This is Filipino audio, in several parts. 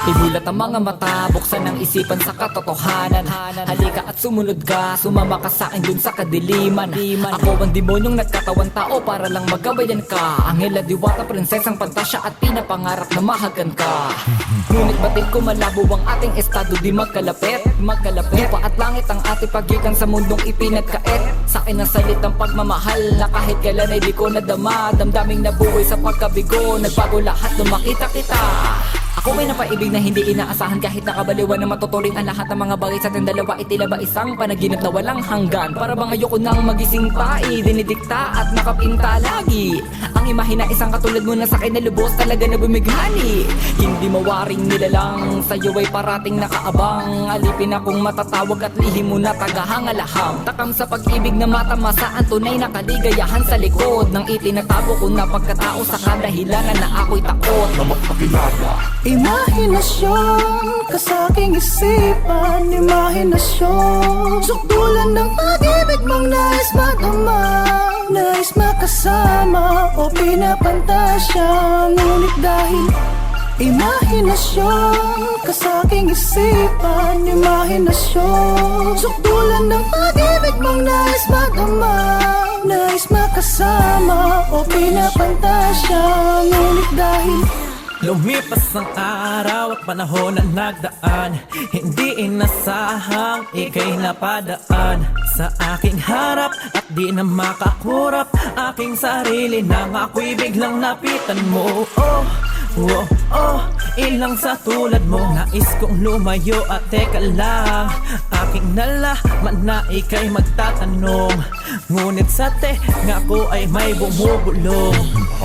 Imulat ang mga mata, buksan ang isipan sa katotohanan. Halika at sumunod ka, sumama ka sa akin dun sa kadiliman. Ako ang demonyong nagkatawan tao para lang magabayan ka. Anghel at diwata, prinsesang pantasya at pinapangarap na mahagan ka. Ngunit batid ko malabo ang ating estado, di magkalapit. Lupa at langit ang ating pagitan sa mundong ipinagkait. Sa akin ang salitang pagmamahal na kahit kailan ay di ko nadama. Damdaming nabuhay sa pagkabigo, nagbago lahat nung makita kita. Ako ay napaibig na hindi inaasahan, kahit nakabaliwan na matuturing ang lahat ng mga bagay sa ating dalawa. Itila ba isang panaginip na walang hanggan? Para bang ayoko nang magising pa, dinidikta at nakapinta lagi. Ang imahe na isang katulad mo na sa akin na lubos talaga na bumighani. Hindi mawaring nilalang, sa'yo ay parating nakaabang. Alipin akong matatawag at lihim mo na tagahangalaham. Takam sa pag-ibig na matamasa ang tunay na kaligayahan sa likod ng itinatago ko na pagkatao sa kadahilanan na ako'y takot na magpakilala. Imahinasyon ka sa aking isipan, imahinasyon sukdulan ng pag-ibig mong nais madama, nais makasama o pinapantasya. Ngunit dahil imahinasyon ka sa aking isipan, imahinasyon sukdulan ng pag-ibig mong nais madama, nais makasama o pinapantasya. Ngunit dahil lumipas ang araw at panahon na nagdaan, hindi inasahang ika'y napadaan sa aking harap at di na makakurap aking sarili nang ako'y biglang napitan mo. Ilang sa tulad mo, nais kong lumayo at teka lang, aking nalaman na ika'y magtatanong. Ngunit sa tenga ko ay may bumubulong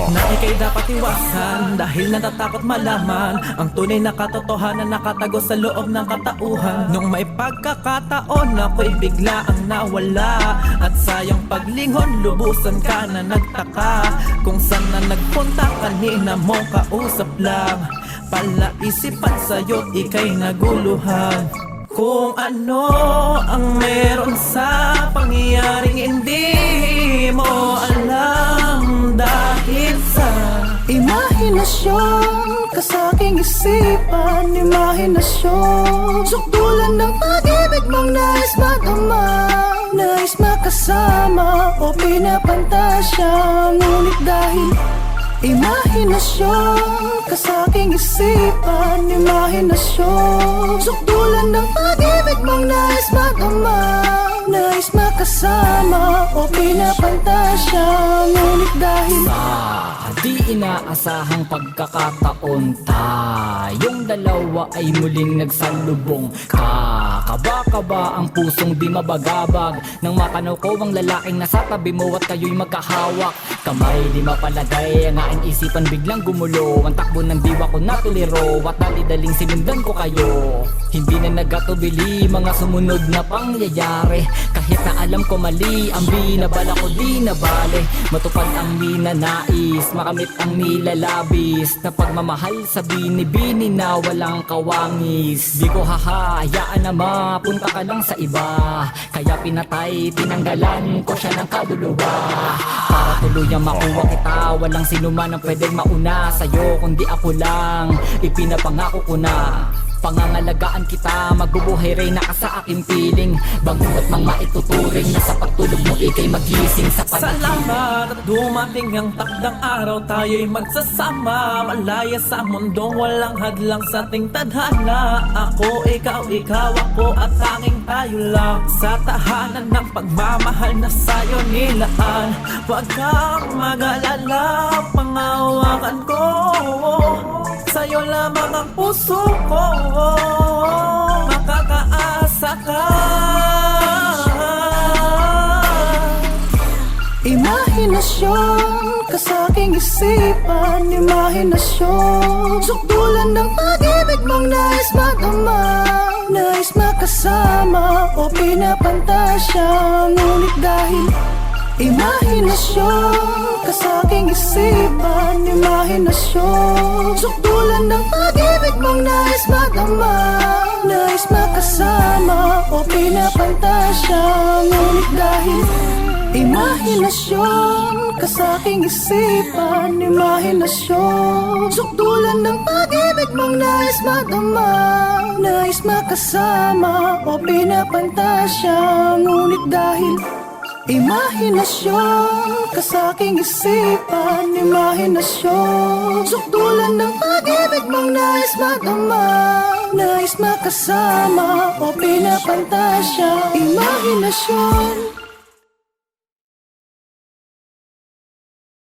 na ika'y dapat iwasan dahil natatakot malaman ang tunay na katotohanan nakatago sa loob ng katauhan. Nung may pagkakataon ako'y bigla ang nawala at sayang paglingon, lubusan ka na nagtaka kung saan na nagpunta kanina mong kausap lang. Palaisipan sa'yo't ika'y naguluhan kung ano ang meron sa pangyayaring hindi mo alam. Dahil sa imahinasyon ka sa aking isipan, imahinasyon sukdulan ng pag-ibig mong nais madama, nais makasama o pinapantasya. Ngunit dahil imahinasyon ka sa aking isipan, imahinasyon sukdulan ng pag-ibig mong nais madama, nais makasama o pinapantasya. Ngunit dahil di inaasahang pagkakataon, tayong dalawa ay muling nagsalubong. Kaba-kaba ang pusong di mabagabag nang matanaw ko ang lalaking nasa tabi mo at kayo'y magkahawak. Kamay di mapalagay, ang aking isipan biglang gumulo. Ang takbo ng diwa ko natuliro at dali-daling sinundan ko kayo. Hindi na nagatubili mga sumunod na pangyayari, kahit na alam ko mali ang binabala ko di nabali. Matupad ang ninanais, makamit ang nilalabis na pagmamahal sa binibini na walang kawangis. Di ko hahayaan na mapunta ka lang sa iba, kaya pinatay, tinanggalan ko siya ng kaluluwa. Para tuluyang makuha kita, walang sino man ang pwedeng mauna sa'yo kundi ako lang. Ipinapangako ko na pangangalagaan kita, magbubuhay rin na ka sa aking piling. Bangungot mang maituturing na sa pagtulog mo ika'y magising sa panaginip. salamat at dumating ang takdang araw, tayo'y magsasama, malaya sa mundong walang hadlang sa ating tadhana. Ako, ikaw, ako at tanging tayo lang sa tahanan ng pagmamahal na sa'yo nilaan. Huwag kang mag-alala, pangawakan ko, sa'yo lamang ang puso ko, makakaasa ka. imahinasyon ka sa aking isipan, imahinasyon sukdulan ng pag-ibig mong nais madama, nais makasama o pinapantasya. Ngunit dahil imahinasyon ka sa aking isipan, imahinasyon sukdulan ng pag-ibig mong nais madama, nais makasama o pinapantasya. Ngunit dahil imahinasyon ka sa aking isipan, imahinasyon sukdulan ng pag-ibig pag-ibig mong nais madama, nais makasama o pinapantasya. Ngunit dahil imahinasyon ka sa aking isipan, imahinasyon, sukdulan ng pag-ibig mong nais madama, nais makasama o pinapantasya. Imahinasyon,